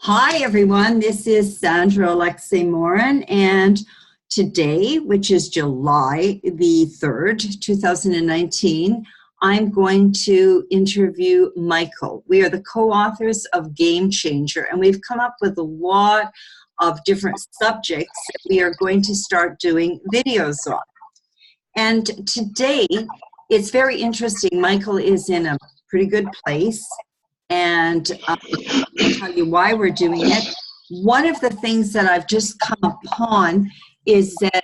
Hi, everyone. This is Sandra Alexei Morin, and today, which is July the 3rd, 2019, I'm going to interview Michael. We are the co-authors of Game Changer, and we've come up with a lot of different subjects that we are going to start doing videos on. And today, it's very interesting. Michael is in a pretty good place, and I'll tell you why we're doing it. One of the things that I've just come upon is that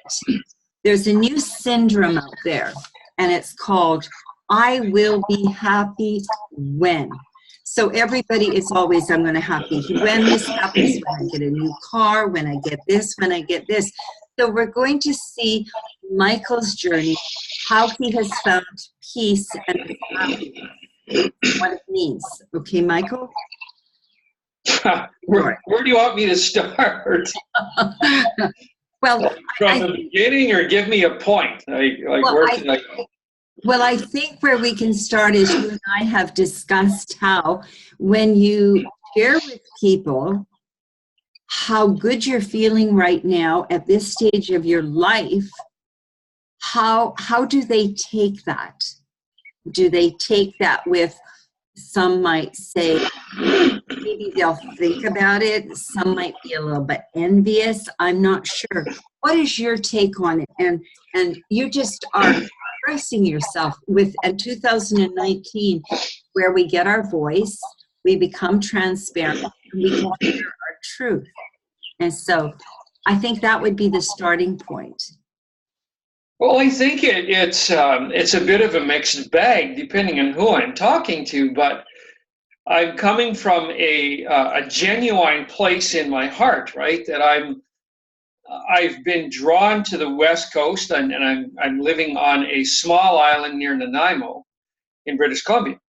there's a new syndrome out there, and it's called I will be happy when. So everybody is always, I'm going to happy when this happens, when I get a new car, when I get this, when I get this. So we're going to see Michael's journey, how he has found peace and happiness, what it means. Okay, Michael? Where do you want me to start? Well, from the beginning, or give me a point? Well, I think where we can start is you and I have discussed how when you share with people how good you're feeling right now at this stage of your life, how do they take that? Do they take that with, some might say, maybe they'll think about it. Some might be a little bit envious. I'm not sure. What is your take on it? And you just are expressing yourself with 2019, where we get our voice, we become transparent, and we can share our truth. And so I think that would be the starting point. Well, I think it's a bit of a mixed bag depending on who I'm talking to, but I'm coming from a genuine place in my heart, right? That I've been drawn to the West Coast, and I'm living on a small island near Nanaimo in British Columbia.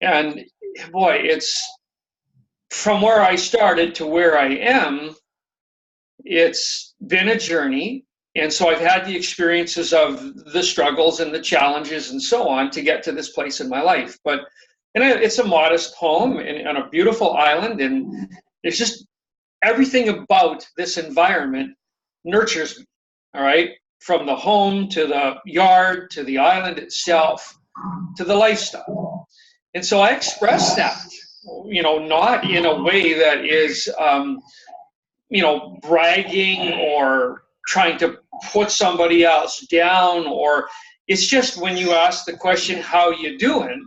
And boy, it's from where I started to where I am, it's been a journey. And so I've had the experiences of the struggles and the challenges and so on to get to this place in my life. And it's a modest home on a beautiful island, and it's just everything about this environment nurtures me, all right? From the home to the yard to the island itself to the lifestyle. And so I express that, not in a way that is, bragging or trying to put somebody else down, or it's just when you ask the question, how you doing?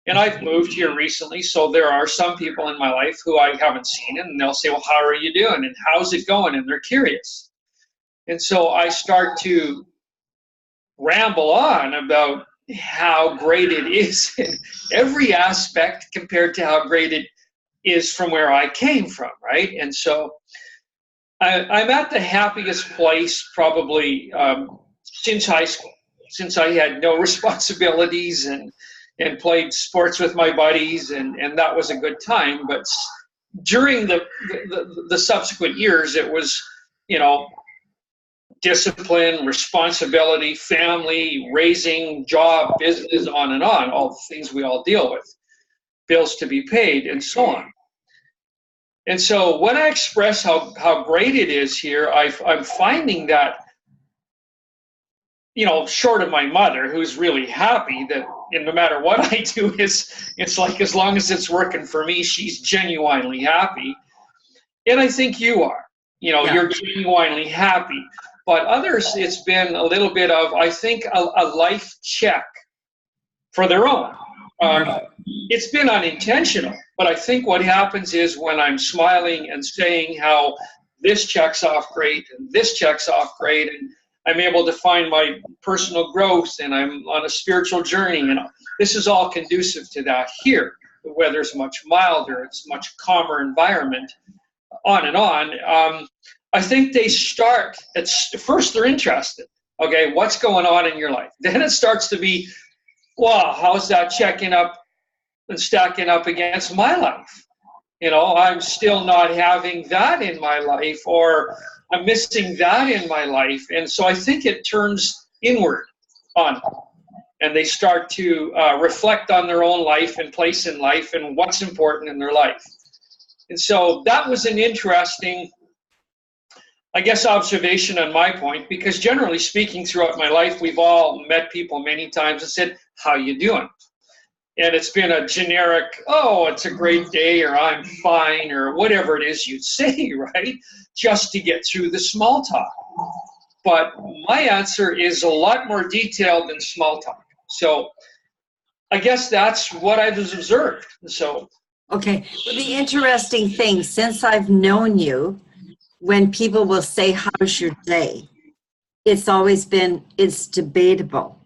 And I've moved here recently, so there are some people in my life who I haven't seen, and they'll say, well, how are you doing? And how's it going? And they're curious. And so I start to ramble on about how great it is in every aspect compared to how great it is from where I came from, right? And so I'm at the happiest place probably since high school, since I had no responsibilities and played sports with my buddies, and that was a good time. But during the subsequent years, it was, discipline, responsibility, family, raising, job, business, on and on, all the things we all deal with, bills to be paid, and so on. And so when I express how great it is here, I'm finding that, short of my mother, who's really happy that no matter what I do, it's like as long as it's working for me, she's genuinely happy. And I think you are, You're genuinely happy. But others, it's been a little bit of, I think, a life check for their own. It's been unintentional, but I think what happens is when I'm smiling and saying how this checks off great and this checks off great, and I'm able to find my personal growth, and I'm on a spiritual journey, and this is all conducive to that here. The weather's much milder, it's a much calmer environment, on and on. I think they start, first they're interested. Okay, what's going on in your life? Then it starts to be, wow, how's that checking up and stacking up against my life? I'm still not having that in my life, or I'm missing that in my life. And so I think it turns inward on them, and they start to reflect on their own life and place in life and what's important in their life. And so that was an interesting, I guess, observation on my point, because generally speaking, throughout my life, we've all met people many times and said, how you doing? And it's been a generic, oh, it's a great day, or I'm fine, or whatever it is you'd say, right? Just to get through the small talk. But my answer is a lot more detailed than small talk. So I guess that's what I've observed. So. Okay. Well, the interesting thing, since I've known you, when people will say, how's your day? It's always been, it's debatable.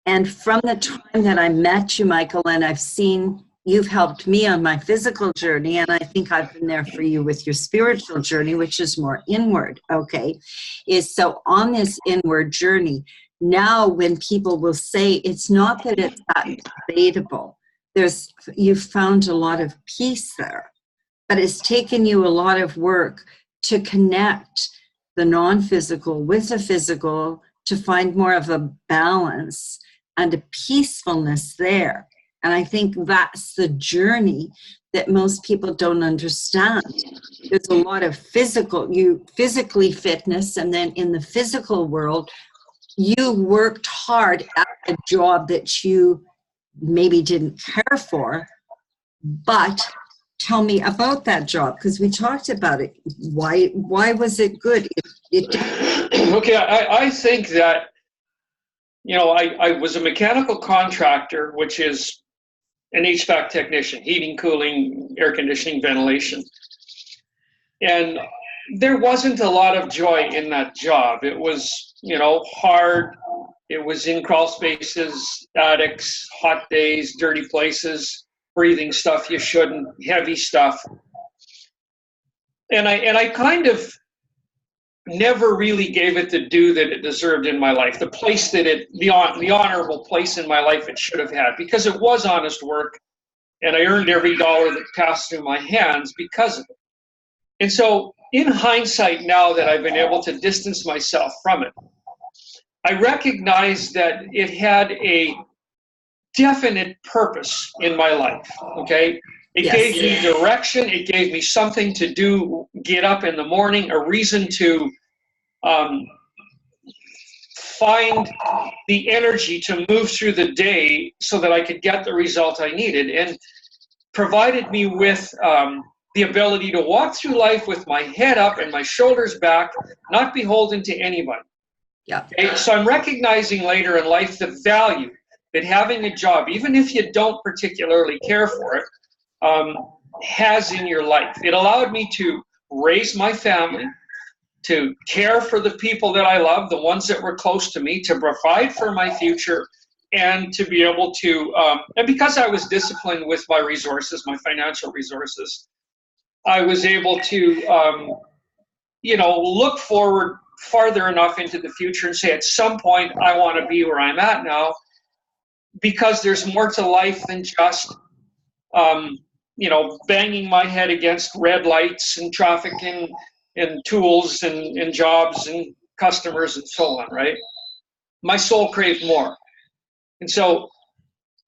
And from the time that I met you, Michael, and I've seen you've helped me on my physical journey, and I think I've been there for you with your spiritual journey, which is more inward, okay, is so on this inward journey, now when people will say, it's not that it's that debatable, you've found a lot of peace there, but it's taken you a lot of work to connect the non-physical with the physical to find more of a balance and a peacefulness there. And I think that's the journey that most people don't understand. There's a lot of physically fitness, and then in the physical world, you worked hard at a job that you maybe didn't care for, but tell me about that job, because we talked about it. Why was it good? Okay, I think that, I was a mechanical contractor, which is an HVAC technician, heating, cooling, air conditioning, ventilation. And there wasn't a lot of joy in that job. It was, hard. It was in crawl spaces, attics, hot days, dirty places, breathing stuff you shouldn't, heavy stuff. And I kind of never really gave it the due that it deserved in my life, the place that the honorable place in my life it should have had, because it was honest work, and I earned every dollar that passed through my hands because of it. And so in hindsight, now that I've been able to distance myself from it, I recognize that it had a definite purpose in my life, okay? It gave me direction. It gave me something to do, get up in the morning, a reason to find the energy to move through the day so that I could get the result I needed, and provided me with the ability to walk through life with my head up and my shoulders back, not beholden to anybody. Yeah. Okay? So I'm recognizing later in life the value that having a job, even if you don't particularly care for it, has in your life. It allowed me to raise my family, to care for the people that I love, the ones that were close to me, to provide for my future, and to be able to, and because I was disciplined with my resources, my financial resources, I was able to, look forward farther enough into the future and say, at some point, I want to be where I'm at now, because there's more to life than just, banging my head against red lights and traffic and tools and jobs and customers and so on, right? My soul craved more. And so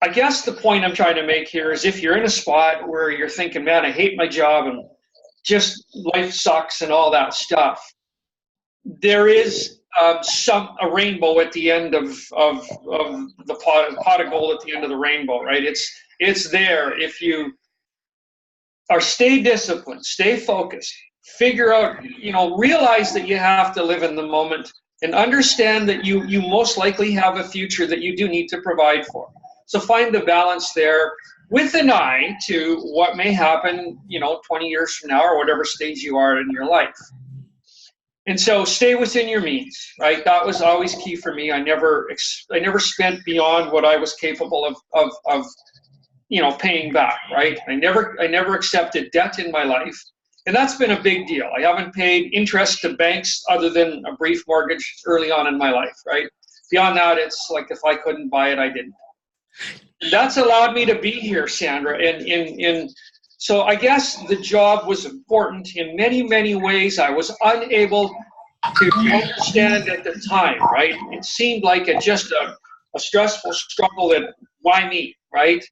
I guess the point I'm trying to make here is, if you're in a spot where you're thinking, man, I hate my job and just life sucks and all that stuff, there is a rainbow at the end of the pot of gold at the end of the rainbow, right? It's there if you stay disciplined, stay focused, figure out, realize that you have to live in the moment, and understand that you most likely have a future that you do need to provide for. So find the balance there, with an eye to what may happen, 20 years from now, or whatever stage you are in your life. And so stay within your means, right? That was always key for me. I never spent beyond what I was capable of paying back, right? I never accepted debt in my life. And that's been a big deal. I haven't paid interest to banks other than a brief mortgage early on in my life, right? Beyond that, it's like, if I couldn't buy it, I didn't. That's allowed me to be here, Sandra. And so I guess the job was important in many, many ways. I was unable to understand at the time, right? It seemed like just a stressful struggle that, why me, right?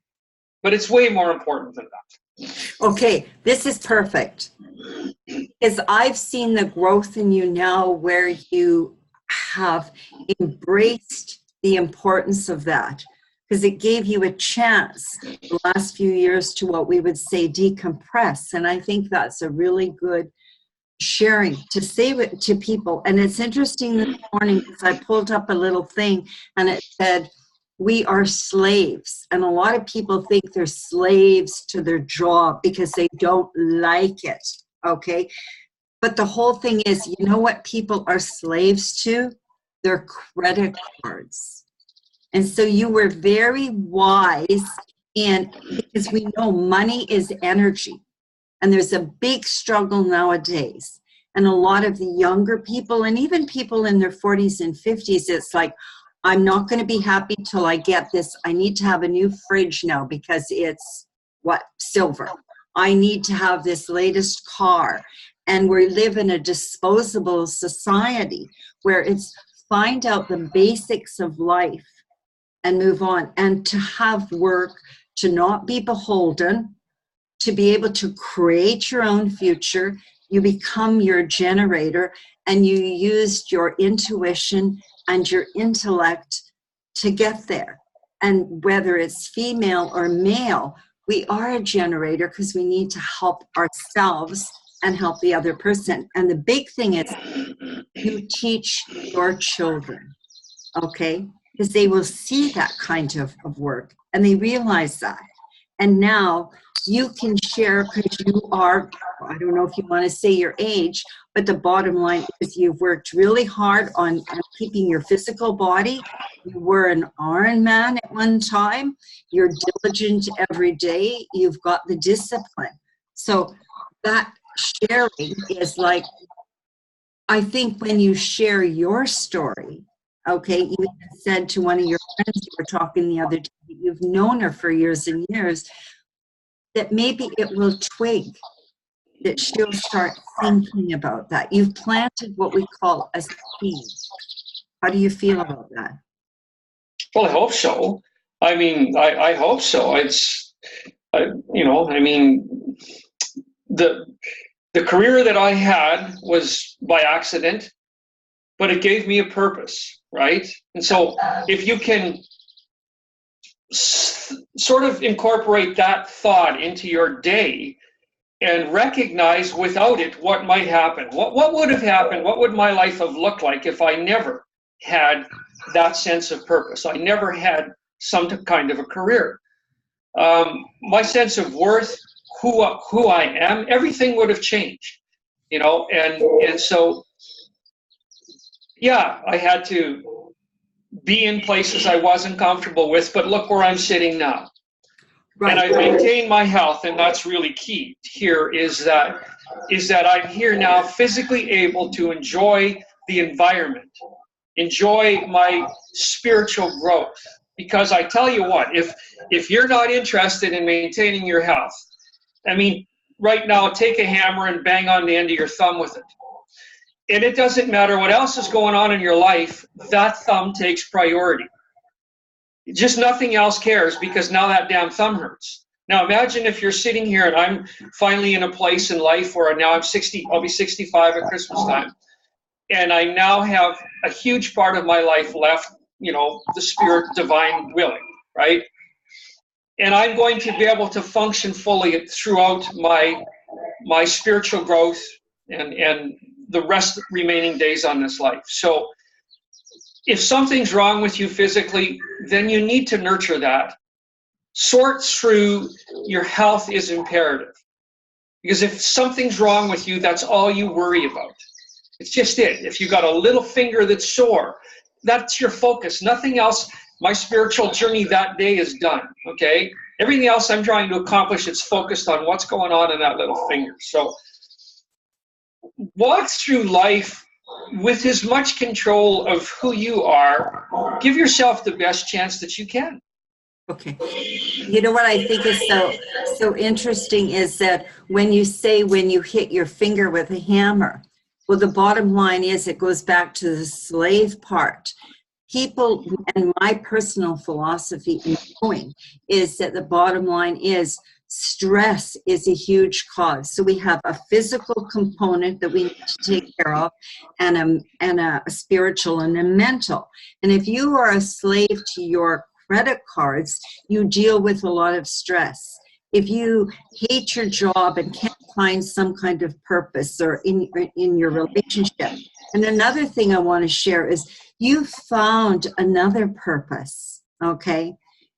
But it's way more important than that. Okay, this is perfect. Because I've seen the growth in you now where you have embraced the importance of that. Because it gave you a chance the last few years to what we would say decompress. And I think that's a really good sharing to say it to people. And it's interesting this morning because I pulled up a little thing and it said, we are slaves. And a lot of people think they're slaves to their job because they don't like it. Okay. But the whole thing is, you know what people are slaves to? Their credit cards. And so you were very wise in, because we know money is energy. And there's a big struggle nowadays. And a lot of the younger people, and even people in their 40s and 50s, it's like, I'm not going to be happy till I get this. I need to have a new fridge now because it's silver. I need to have this latest car. And we live in a disposable society where it's find out the basics of life and move on, and to have work, to not be beholden, to be able to create your own future. You become your generator and you used your intuition and your intellect to get there. And whether it's female or male, we are a generator because we need to help ourselves and help the other person. And the big thing is you teach your children, okay? Because they will see that kind of work and they realize that. And now you can share because you are, I don't know if you want to say your age, but the bottom line is you've worked really hard on keeping your physical body. You were an Iron Man at one time. You're diligent every day. You've got the discipline. So that sharing is like, I think when you share your story, okay, you said to one of your friends you were talking the other day, you've known her for years and years, that maybe it will twig, that she'll start thinking about that. You've planted what we call a seed. How do you feel about that? Well, I hope so. I mean, I hope so. I mean, the career that I had was by accident, but it gave me a purpose, right? And so if you can sort of incorporate that thought into your day and recognize without it what might happen, what would have happened, what would my life have looked like if I never had that sense of purpose, I never had some kind of a career. My sense of worth, who I am, everything would have changed, and so yeah, I had to be in places I wasn't comfortable with, but look where I'm sitting now. Right. And I've maintained my health, and that's really key here, is that I'm here now physically able to enjoy the environment, enjoy my spiritual growth. Because I tell you what, if you're not interested in maintaining your health, I mean, right now, take a hammer and bang on the end of your thumb with it. And it doesn't matter what else is going on in your life, that thumb takes priority. Just nothing else cares because now that damn thumb hurts. Now imagine if you're sitting here and I'm finally in a place in life where now I'm 60, I'll be 65 at Christmas time. And I now have a huge part of my life left, the spirit, divine willing, right? And I'm going to be able to function fully throughout my spiritual growth and the rest remaining days on this life. So if something's wrong with you physically, then you need to nurture that. Sort through your health is imperative. Because if something's wrong with you, that's all you worry about. It's just it. If you got a little finger that's sore, that's your focus. Nothing else. My spiritual journey that day is done, okay? Everything else I'm trying to accomplish, it's focused on what's going on in that little finger. So walk through life with as much control of who you are. Give yourself the best chance that you can. Okay. You know what I think is so interesting is that when you hit your finger with a hammer, well, the bottom line is it goes back to the slave part. People, and my personal philosophy in knowing is that the bottom line is stress is a huge cause. So we have a physical component that we need to take care of, and a spiritual and a mental. And if you are a slave to your credit cards, you deal with a lot of stress. If you hate your job and can't find some kind of purpose or in your relationship. And another thing I want to share is you found another purpose, okay?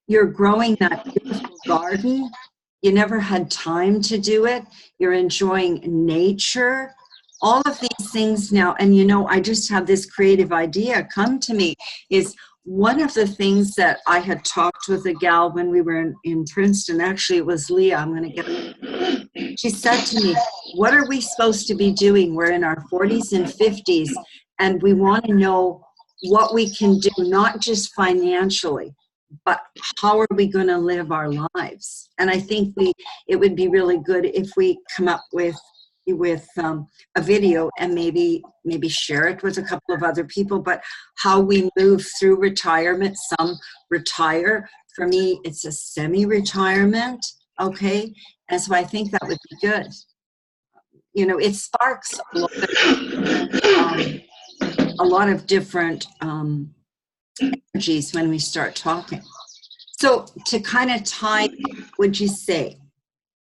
You're growing that beautiful garden. You never had time to do it. You're enjoying nature. All of these things now, and you know, I just have this creative idea come to me, is one of the things that I had talked with a gal when we were in Princeton, actually it was Leah, I'm going to get, she said to me, what are we supposed to be doing? We're in our 40s and 50s, and we want to know what we can do, not just financially, but how are we going to live our lives? And I think it would be really good if we come up with a video and maybe share it with a couple of other people, but how we move through retirement. Some retire. For me, it's a semi-retirement, okay? And so I think that would be good. You know, it sparks a lot of different energies when we start talking. So to kind of tie, would you say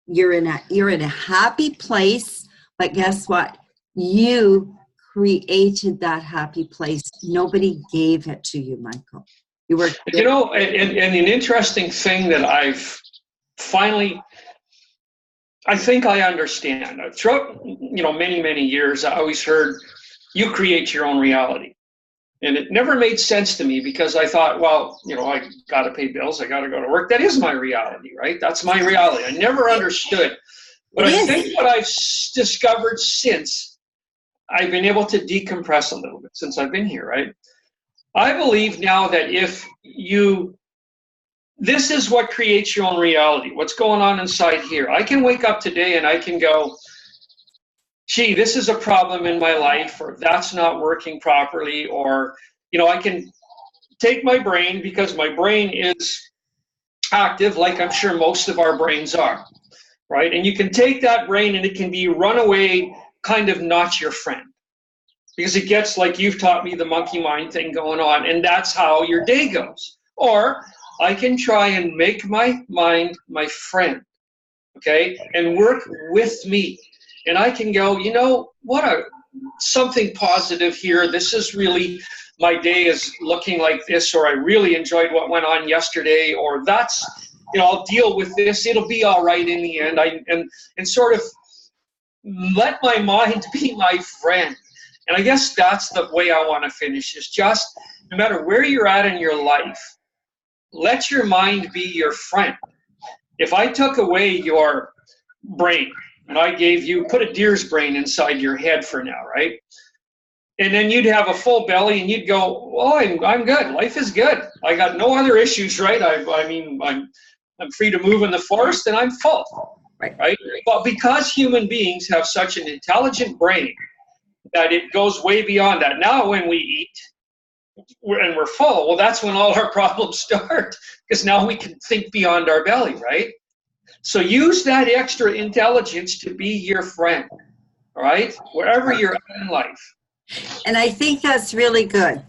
you're in a happy place? But guess what? You created that happy place. Nobody gave it to you, Michael. You were. You know, and an interesting thing that I've finally, I think I understand. Throughout, you know, many years, I always heard you create your own reality. And it never made sense to me because I thought, well, you know, I got to pay bills. I got to go to work. That is my reality, right? That's my reality. I never understood. But I think what I've discovered since I've been able to decompress a little bit since I've been here, right? I believe now that this is what creates your own reality. What's going on inside here? I can wake up today and I can go, gee, this is a problem in my life, or that's not working properly, or, you know, I can take my brain, because my brain is active, like I'm sure most of our brains are. Right? And you can take that brain and it can be runaway, kind of not your friend. Because it gets, like you've taught me, the monkey mind thing going on, and that's how your day goes. Or I can try and make my mind my friend, okay, and work with me. And I can go, you know, something positive here. This is really, my day is looking like this, or I really enjoyed what went on yesterday, or that's, you know, I'll deal with this. It'll be all right in the end. And sort of let my mind be my friend. And I guess that's the way I want to finish, is just no matter where you're at in your life, let your mind be your friend. If I took away your brain and I gave you, put a deer's brain inside your head for now, right? And then you'd have a full belly and you'd go, well, I'm good. Life is good. I got no other issues, right? I mean, I'm free to move in the forest and I'm full, right? But because human beings have such an intelligent brain that it goes way beyond that. Now when we eat and we're full, well, that's when all our problems start, because now we can think beyond our belly, right? So use that extra intelligence to be your friend, all right? Wherever you're at in life. And I think that's really good.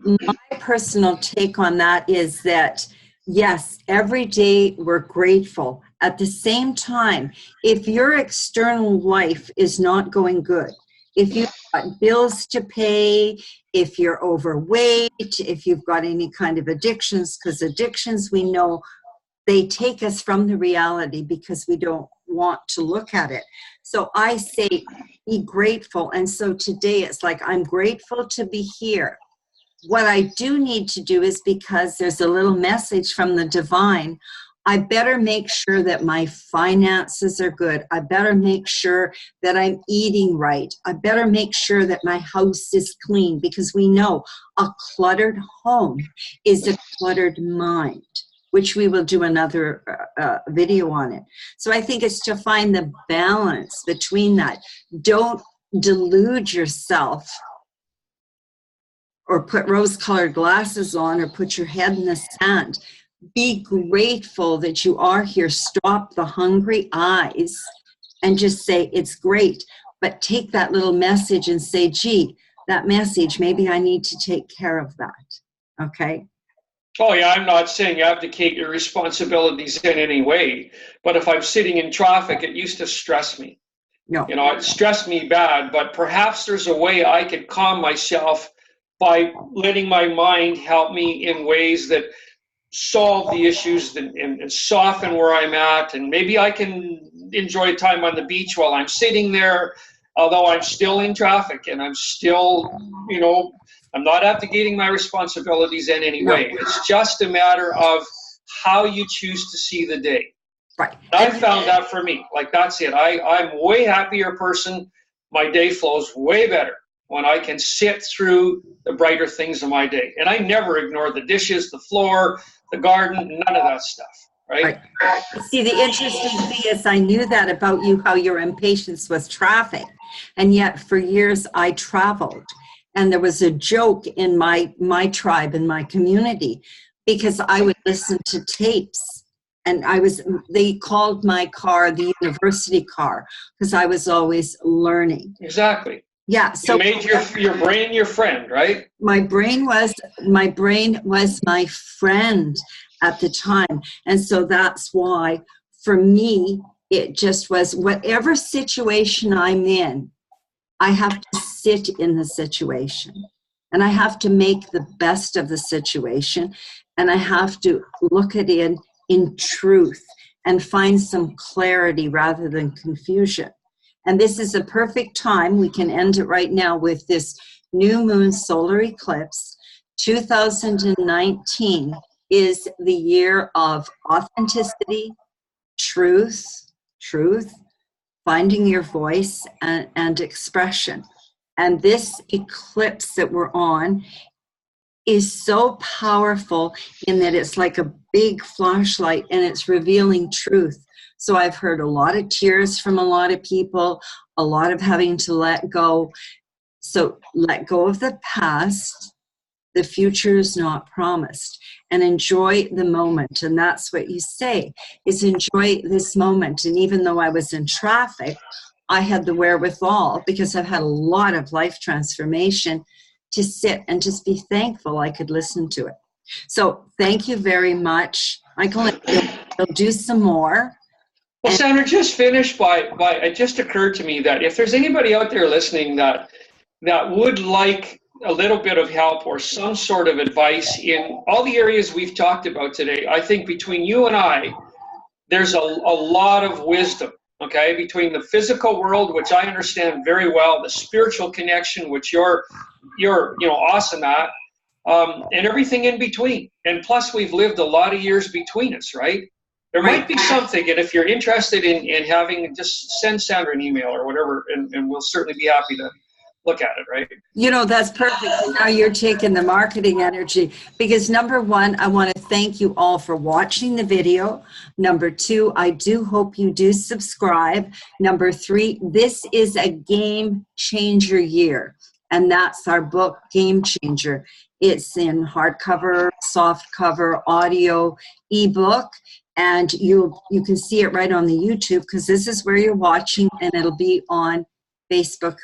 My personal take on that is that, yes, every day we're grateful. At the same time, if your external life is not going good, if you've got bills to pay, if you're overweight, if you've got any kind of addictions, because addictions, we know, they take us from the reality because we don't want to look at it. So I say, be grateful. And so today it's like, I'm grateful to be here. What I do need to do is, because there's a little message from the divine, I better make sure that my finances are good. I better make sure that I'm eating right. I better make sure that my house is clean, because we know a cluttered home is a cluttered mind, which we will do another video on it. So I think it's to find the balance between that. Don't delude yourself or put rose-colored glasses on or put your head in the sand. be grateful that you are here. Stop the hungry eyes and just say, it's great. But take that little message and say, gee, that message, maybe I need to take care of that. Okay? Oh, yeah, I'm not saying abdicate your responsibilities in any way, but if I'm sitting in traffic, it used to stress me. No. You know, it stressed me bad, but perhaps there's a way I could calm myself by letting my mind help me in ways that solve the issues and soften where I'm at. And maybe I can enjoy time on the beach while I'm sitting there, although I'm still in traffic and I'm still, you know, I'm not abdicating my responsibilities in any way. It's just a matter of how you choose to see the day. Right. I found that for me. Like, that's it. I'm a way happier person. My day flows way better when I can sit through the brighter things of my day. And I never ignore the dishes, the floor, the garden, none of that stuff. Right? See, the interesting thing is I knew that about you, how your impatience was traffic. And yet for years I traveled. And there was a joke in my tribe, in my community, because I would listen to tapes. And they called my car the university car because I was always learning. Exactly. Yeah. So you made your brain your friend, right? My brain was my friend at the time. And so that's why for me, it just was whatever situation I'm in, I have to sit in the situation and I have to make the best of the situation. And I have to look at it in truth and find some clarity rather than confusion. And this is a perfect time. We can end it right now with this new moon solar eclipse. 2019 is the year of authenticity, truth, finding your voice and expression. And this eclipse that we're on is so powerful in that it's like a big flashlight and it's revealing truth. So I've heard a lot of tears from a lot of people, a lot of having to let go. So let go of the past. The future is not promised, and enjoy the moment. And that's what you say, is enjoy this moment. And even though I was in traffic, I had the wherewithal, because I've had a lot of life transformation, to sit and just be thankful I could listen to it. So thank you very much, Michael. You'll do some more. Well, Sandra, just finish by it just occurred to me that if there's anybody out there listening that would like a little bit of help or some sort of advice in all the areas we've talked about today, I think between you and I, there's a lot of wisdom, okay, between the physical world, which I understand very well, the spiritual connection, which you're awesome at, and everything in between. And plus, we've lived a lot of years between us, right? There might be something, and if you're interested in having, just send Sandra an email or whatever, and we'll certainly be happy to look at it, right? That's perfect. Now you're taking the marketing energy, because number one, I want to thank you all for watching the video. Number two, I do hope you do subscribe. Number three, this is a game changer year, and that's our book, Game Changer. It's in hardcover, soft cover, audio, ebook, and you can see it right on the YouTube, because this is where you're watching, and it'll be on Facebook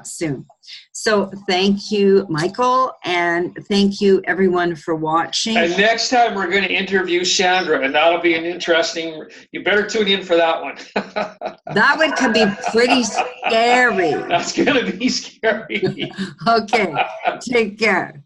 soon. So thank you, Michael, and thank you everyone for watching. And next time we're going to interview Sandra, and that'll be an interesting, you better tune in for that one. That one could be pretty scary. That's going to be scary. Okay, take care.